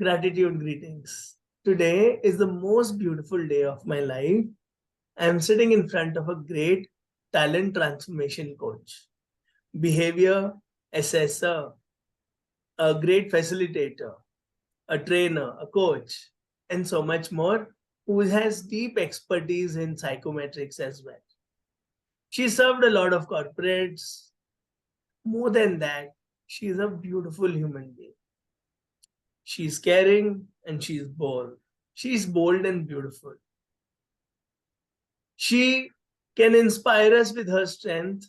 Gratitude greetings. Today is the most beautiful day of my life. I am sitting in front of a great talent transformation coach, behavior assessor, a great facilitator, a trainer, a coach, and so much more, who has deep expertise in psychometrics as well. She served a lot of corporates. More than that, she is a beautiful human being. She's caring and she's bold. She's bold and beautiful. She can inspire us with her strength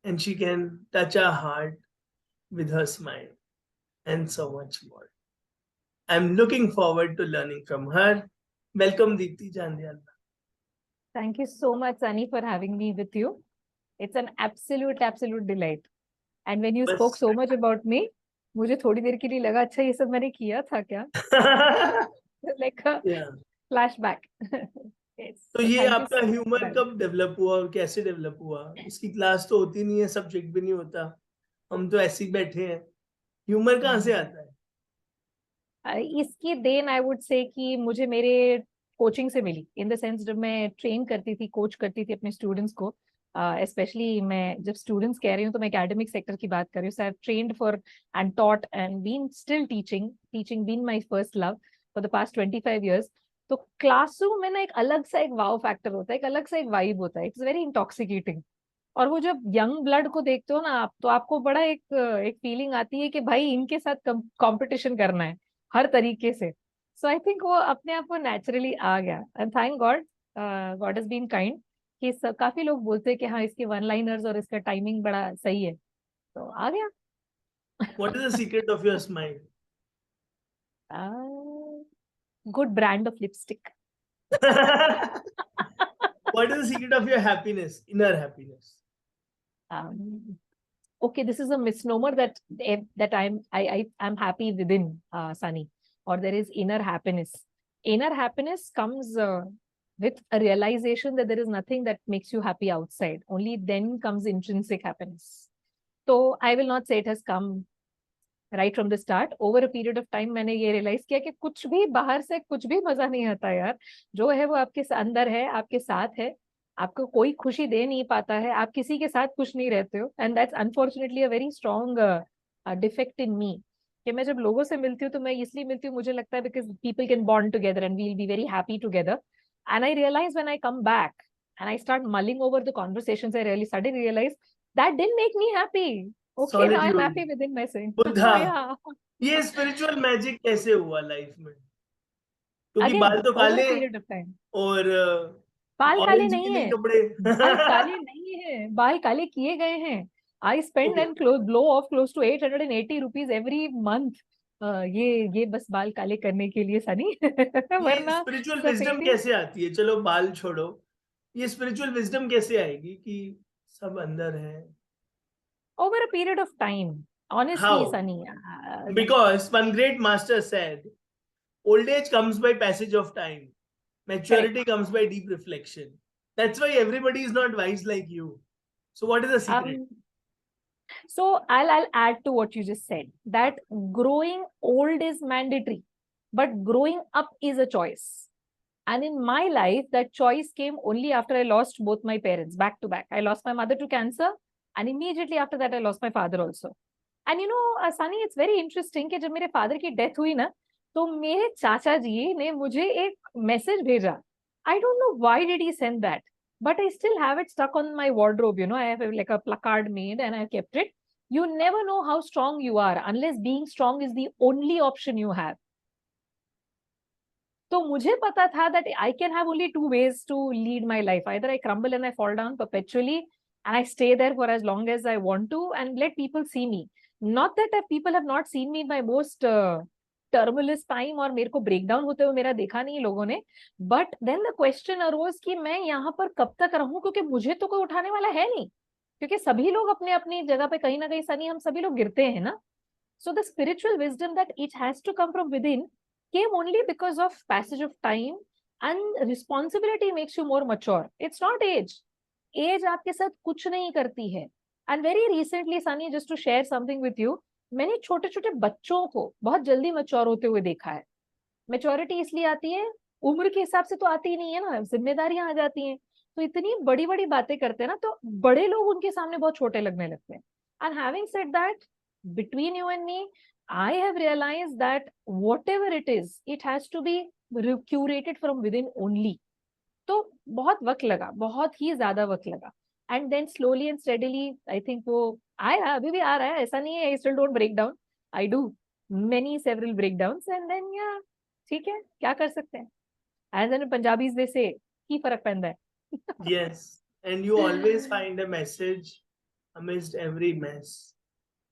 and she can touch our heart with her smile and so much more. I'm looking forward to learning from her. Welcome, Deepti Jandial. Thank you so much, Sunny, for having me with you. It's an absolute delight. And when you spoke so much about me, मुझे थोड़ी देर के लिए लगा अच्छा ये सब मैंने किया था क्या? Like a flashback. Yes. तो ये आपका ह्यूमर कब डेवलप हुआ और कैसे डेवलप हुआ? इसकी क्लास तो होती नहीं है, सब्जेक्ट भी नहीं होता, हम तो ऐसे ही बैठे हैं. ह्यूमर कहाँ से आता है? इसकी देन आई वुड से कि मुझे मेरे कोचिंग से मिली. इन द सेंस जब मैं ट्रेन करती थी, कोच करती थी अपने स्टूडेंट्स को, स्पेशली मैं जब स्टूडेंट्स कह रही हूँ तो मैं एकेडमिक सेक्टर की बात कर रही हूँ. So I have trained for and taught and been still teaching been my first love for the past 25 years. तो क्लासरूम में ना एक अलग सा एक वाव फैक्टर होता है, एक अलग सा एक वाइब होता है. It's very intoxicating. और वो जब यंग ब्लड को देखते हो ना आप, तो आपको बड़ा एक फीलिंग आती है कि भाई इनके साथ कंपटीशन करना है हर तरीके से. सो आई थिंक वो अपने आप को नेचुरली आ गया. And thank God, God has been kind कि काफी लोग बोलते हैं कि हाँ इसके वन लाइनर्स और इसका टाइमिंग बड़ा सही है, तो आ गया. What is the secret of your smile? Good brand of lipstick. What is the secret of your happiness, inner happiness? Okay, this is a misnomer that I'm happy within, Sunny, or there is inner happiness. Inner happiness comes with a realization that there is nothing that makes you happy outside. Only then comes intrinsic happiness. So I will not say it has come right from the start. Over a period of time मैंने ये realize किया कि कुछ भी बाहर से कुछ भी मजा नहीं आता यार. जो है वो आपके अंदर है, आपके साथ है. आपको कोई खुशी दे नहीं पाता है, आप किसी के साथ खुश नहीं रहते हो. And that's unfortunately a very strong defect in me. कि मैं जब लोगों से मिलती हूँ तो मैं इसलिए मिलती हूँ, मुझे लगता है because people can bond together and we will be very happy together. And I realise when I come back and I start mulling over the conversations, I really suddenly realized that didn't make me happy. Okay, now I'm happy within myself. Buddha, ये spiritual magic कैसे हुआ life में? क्योंकि बाल तो काले और बाल काले नहीं है, बाल काले नहीं है, बाल काले किए गए हैं. I spend and blow off close to 880 rupees every month. ये बस बाल काले करने के लिए, सनी. वरना स्पिरिचुअल विजडम कैसे आती है? चलो बाल छोड़ो, ये स्पिरिचुअल विजडम कैसे आएगी कि सब अंदर है? Over a period of time, honestly, Sunny. Because one great master said, old age comes by passage of time. Maturity comes by deep reflection. That's why everybody is not wise like you. So what is the secret? So I'll add to what you just said, that growing old is mandatory, but growing up is a choice. And in my life, that choice came only after I lost both my parents back to back. I lost my mother to cancer, and immediately after that, I lost my father also. And you know, Sunny, it's very interesting कि जब मेरे father की death हुई ना, तो मेरे चाचा जी ने मुझे एक message भेजा. I don't know why did he send that, but I still have it stuck on my wardrobe. You know, I have like a placard made and I kept it. You never know how strong you are unless being strong is the only option you have. तो मुझे पता था that I can have only two ways to lead my life. Either I crumble and I fall down perpetually and I stay there for as long as I want to and let people see me. Not that people have not seen me in my most turbulent time और मेरे को breakdown होते हुए मेरा देखा नहीं लोगों ने. But then the question arose कि मैं यहाँ पर कब तक रहूं, क्योंकि मुझे तो कोई उठाने वाला है नहीं, क्योंकि सभी लोग अपने अपनी जगह पे कहीं ना कहीं, सनी, हम सभी लोग गिरते हैं ना. So the spiritual wisdom that it has to come from within came only because of passage of time, and responsibility makes you more mature. It's not age. Age आपके साथ कुछ नहीं करती है. And very recently, Sunny, just to share something with you, मैंने छोटे छोटे बच्चों को बहुत जल्दी मैच्योर होते हुए देखा है। मैच्योरिटी इसलिए आती है, उम्र के हिसाब से तो आती ही नहीं है ना, जिम्मेदारियां आ जाती हैं। तो इतनी बड़ी बड़ी बातें करते हैं ना, तो बड़े लोग उनके सामने बहुत छोटे लगने लगते हैं। And having said that, between you and me, I have realized that whatever it is, it has to be curated from within only. तो बहुत वक्त लगा, बहुत ही ज्यादा वक्त लगा। And then slowly and steadily I think वो आया, अभी भी आ रहा है, ऐसा नहीं है, I still don't break down, I do many several break down and then या ठीक है, क्या कर सकते हैं, एज एन पंजाबीज दे से की फर्क पैंदा है। Yes, and you always find a message amidst every mess.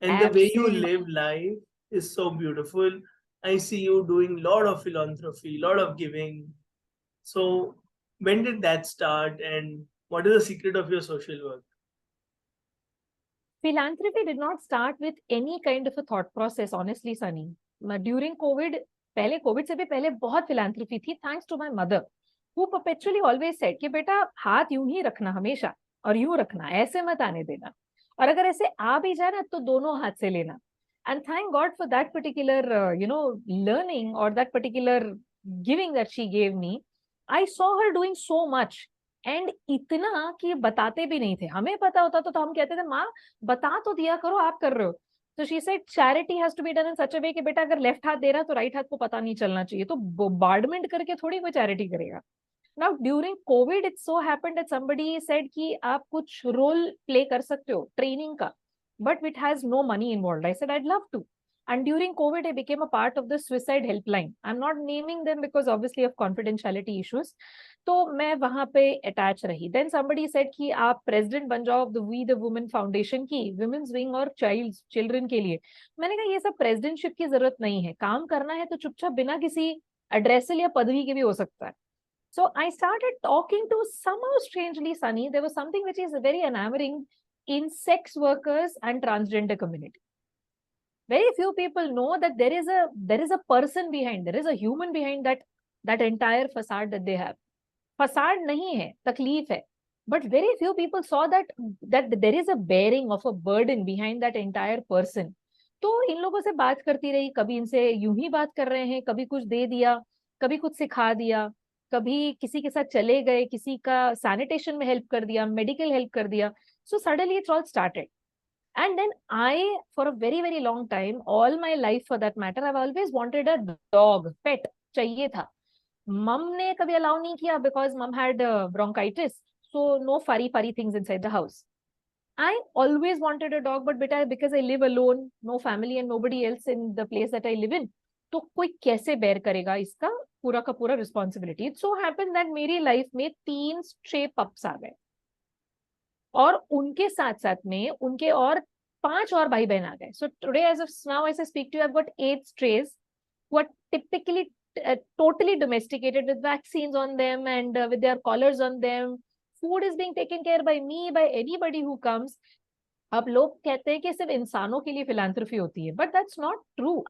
And the way you live Absolutely. life is so beautiful. I see you doing a lot of philanthropy, a lot of giving. So when did that start, and what is the secret of your social work? Philanthropy did not start with any kind of a thought process, honestly, Sunny. During COVID, पहले COVID से भी पहले बहुत philanthropy थी, thanks to my mother, who perpetually always said कि बेटा हाथ यूं ही रखना हमेशा, और यूं रखना, ऐसे मत आने देना, और अगर ऐसे आ भी जाए ना तो दोनों हाथ से लेना. And thank God for that particular, learning or that particular giving that she gave me. I saw her doing so much. And इतना कि बताते भी नहीं थे, हमें पता होता तो हम कहते थे माँ बता तो दिया करो, आप कर रहे हो. तो she said charity has to be done in such a way कि बेटा अगर लेफ्ट हाथ दे रहा है तो राइट हाथ को पता नहीं चलना चाहिए, तो बोmbardment करके थोड़ी कोई चैरिटी करेगा. Now during Covid it so happened that somebody said कि आप कुछ रोल प्ले कर सकते हो ट्रेनिंग का, but it has no money involved. I said I'd love to. And during COVID, I became a part of the suicide helpline. I'm not naming them because obviously of confidentiality issues. तो मैं वहां पे attach रही. Then somebody said कि आप president बन जाओ the we the women foundation की वुमेन्स विंग और चिल्ड्रन के लिए. मैंने कहा ये सब प्रेसिडेंटशिप की जरूरत नहीं है, काम करना है तो चुपचाप बिना किसी एड्रेसल या पदवी के भी हो सकता है. So I started talking to, somehow strangely, Sunny, there was something which is very enamoring in sex workers and transgender community. Very few people know that there is a person behind, there is a human behind that entire facade that they have. Facade nahi hai, takleef hai. But very few people saw that there is a bearing of a burden behind that entire person. तो इन लोगों से बात करती रही, कभी इनसे यूं ही बात कर रहे हैं, कभी कुछ दे दिया, कभी कुछ सिखा दिया, कभी किसी के साथ चले गए, किसी का सैनिटेशन में हेल्प कर दिया, मेडिकल हेल्प कर दिया. So suddenly it's all started. And then I, for a very, very long time, all my life for that matter, I've always wanted a dog, pet, चाहिए था. Mum ने कभी allow नहीं किया because mum had bronchitis. So no furry things inside the house. I always wanted a dog, but beta, because I live alone, no family and nobody else in the place that I live in, तो कोई कैसे bear करेगा इसका पूरा का पूरा responsibility. It so happened that मेरी life में 3 stray pups आ गए. और उनके साथ साथ में उनके और 5 और भाई बहन आ गए. So today as of now as I speak to you, I've got 8 strays who are typically totally domesticated with vaccines on them and with their collars on them. Food is being taken care by me, by anybody who comes. अब लोग कहते हैं कि सिर्फ इंसानों के लिए philanthropy होती है, but that's not true.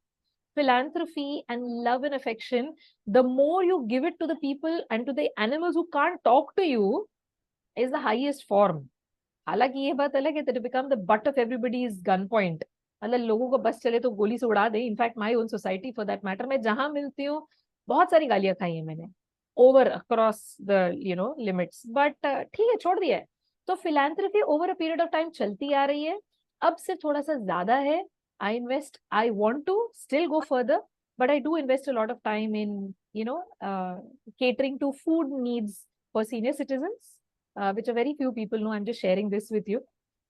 Philanthropy and love and affection, the more you give it to the people and to the animals who can't talk to you, is the highest form. हालांकि ये बात अलग है that you become the butt of everybody's gun point. मतलब लोगों को बस चले तो गोली से उड़ा दे. In fact my own society for that matter, मैं जहां मिलती हूँ बहुत सारी गालियां खाई है मैंने, over across the limits, but ठीक है, छोड़ दिया है. तो philanthropy over a period of time चलती आ रही है, अब सिर्फ थोड़ा सा ज्यादा है. I invest, I want to still go further, but I do invest a lot of time in, catering to food needs for senior citizens, which a very few people know. I'm just sharing this with you.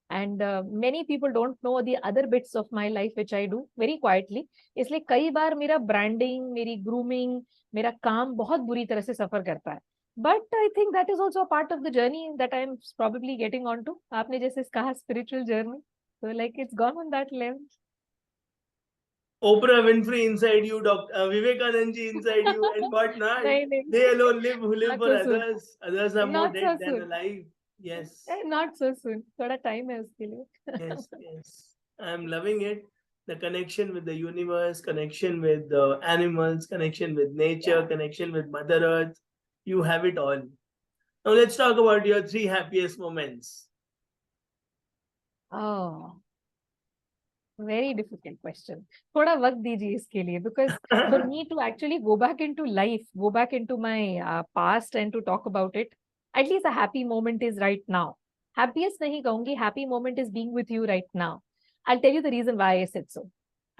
And many people don't know the other bits of my life which I do very quietly. इसलिए कई बार मेरा branding, मेरी grooming, मेरा काम बहुत बुरी तरह से सफर करता है. But I think that is also a part of the journey that I'm probably getting onto. आपने जैसे कहा spiritual journey, so like it's gone on that level. Oprah Winfrey inside you, Dr. Vivekanand ji inside you, and what not? नहीं, They alone live who live not for so soon. others. Others are more Not so dead than soon. alive. Yes. Not so soon. थोड़ा time है उसके लिए. Yes, yes. I'm loving it. The connection with the universe, connection with the animals, connection with nature, Yeah. connection with Mother Earth. You have it all. Now let's talk about your 3 happiest moments. Oh. Very difficult question. थोड़ा वक्त दीजिए इसके लिए, because for me to actually go back into life, go back into my past and to talk about it, at least a happy moment is right now. Happiest नहीं कहूंगी, happy moment is being with you right now. I'll tell you the reason why I said so.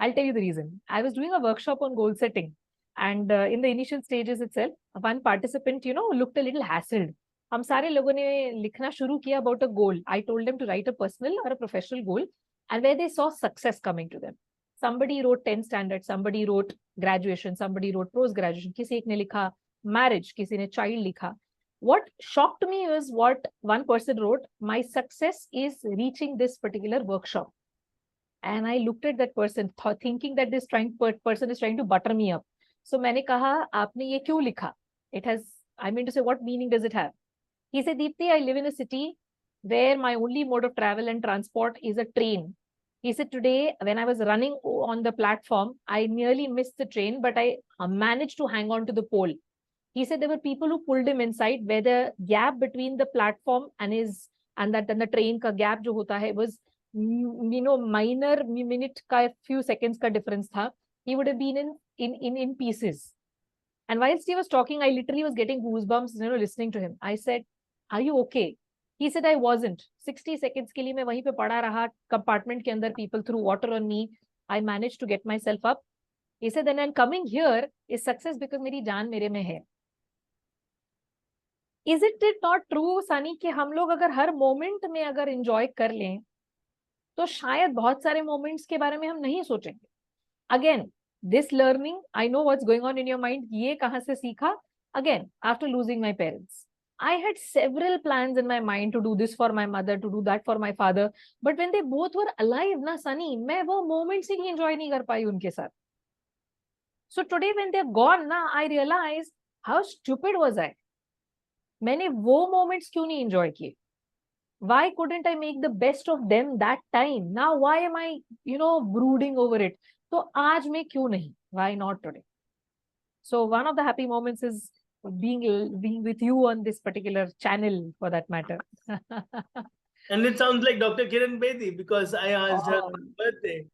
I'll tell you the reason. I was doing a workshop on goal setting, and in the initial stages itself, one participant, looked a little hassled. हम सारे लोगों ने लिखना शुरू किया about a goal. I told them to write a personal or a professional goal, and where they saw success coming to them. Somebody wrote 10 standards, somebody wrote graduation, somebody wrote post graduation, किसी एक ने लिखा marriage, किसी ने child लिखा. What shocked me was what one person wrote: my success is reaching this particular workshop. And I looked at that person thinking that this person is trying to butter me up. So मैंने कहा, आपने ये क्यों लिखा? It has, I mean to say, what meaning does it have? He said, Deepti, I live in a city where my only mode of travel and transport is a train. He said, today, when I was running on the platform, I nearly missed the train, but I managed to hang on to the pole. He said there were people who pulled him inside, where the gap between the platform and the train ka gap jo hota hai was, minor minute ka, few seconds ka difference tha. He would have been in pieces. And whilst he was talking, I literally was getting goosebumps, listening to him. I said, are you okay? He said, I wasn't. 60 seconds के लिए मैं वहीं पे पड़ा रहा, compartment के अंदर, people threw water on me. I managed to get myself up. He said, then I'm coming here is success because मेरी जान मेरे में है. Isn't it not true, Sunny, कि हम लोग अगर हर moment में अगर enjoy कर लें, तो शायद बहुत सारे moments के बारे में हम नहीं सोचेंगे. Again, this learning, I know what's going on in your mind. ये कहाँ से सीखा? Again, after losing my parents. I had several plans in my mind to do this for my mother, to do that for my father. But when they both were alive, na Sunny, मैं वो moments ही enjoy नहीं कर पाई उनके साथ. So today when they're gone, na, I realized how stupid was I. मैंने वो moments क्यों नहीं enjoy किए? Why couldn't I make the best of them that time? Now why am I, brooding over it? So आज मैं क्यों नहीं? Why not today? So one of the happy moments is being with you on this particular channel, for that matter. And it sounds like Dr. Kiran Bedi, because I asked her on her birthday,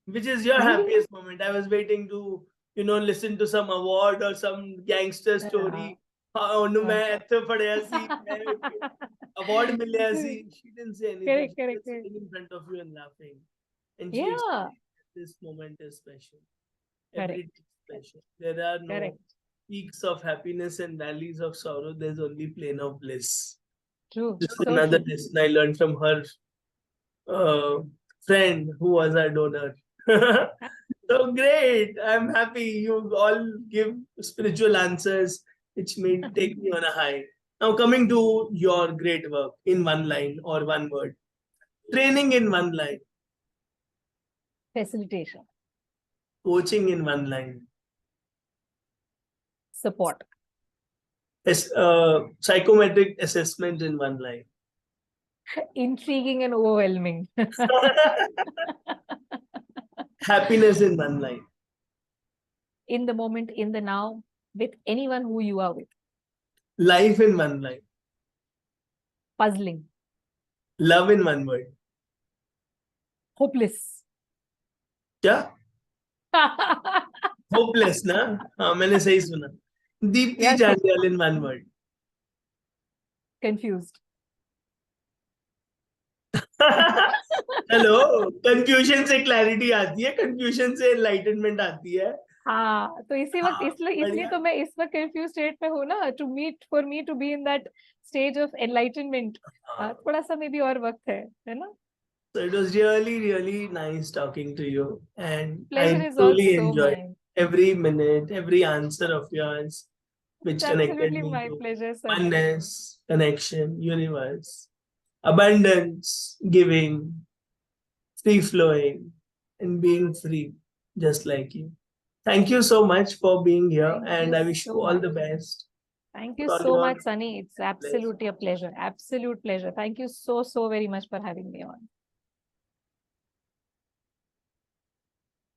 which is your happiest moment? I was waiting to, listen to some award or some gangster story. Award मिले सी. She didn't say anything. Correct. She was sitting in front of you and laughing. And Yeah. she explained this moment is special. Every day is special. There are no peaks of happiness and valleys of sorrow. There's only plain of bliss. True. This is another lesson I learned from her friend who was our donor. So great. I'm happy you all give spiritual answers which may take me on a high. Now coming to your great work in one line or one word. Training in one line. Facilitation. Coaching in one line. Support. Psychometric assessment in one line. Intriguing and overwhelming. Happiness in one line. In the moment, in the now, with anyone who you are with. Life in one line. Puzzling. Love in one word. Hopeless. क्या? Hopeless, ना? हाँ, मैंने सही सुना. Deepti Jandial in one word. Confused. Hello, confusion से clarity आती है, confusion से enlightenment आती है. हाँ, तो इसी वक्त इसलिए तो मैं इस वक्त confused state में हूँ ना, for me to be in that stage of enlightenment. थोड़ा सा maybe और वक्त है ना? So it was really, really nice talking to you, and Pleasure I is truly also enjoyed mine. every minute, every answer of yours, which It's connected absolutely me my to pleasure, sir. oneness, connection, universe, abundance, giving, free flowing, and being free, just like you. Thank you so much for being here, and I wish you all the best. Thank you so much, Sunny. It's absolutely a pleasure. Absolute pleasure. Thank you so very much for having me on.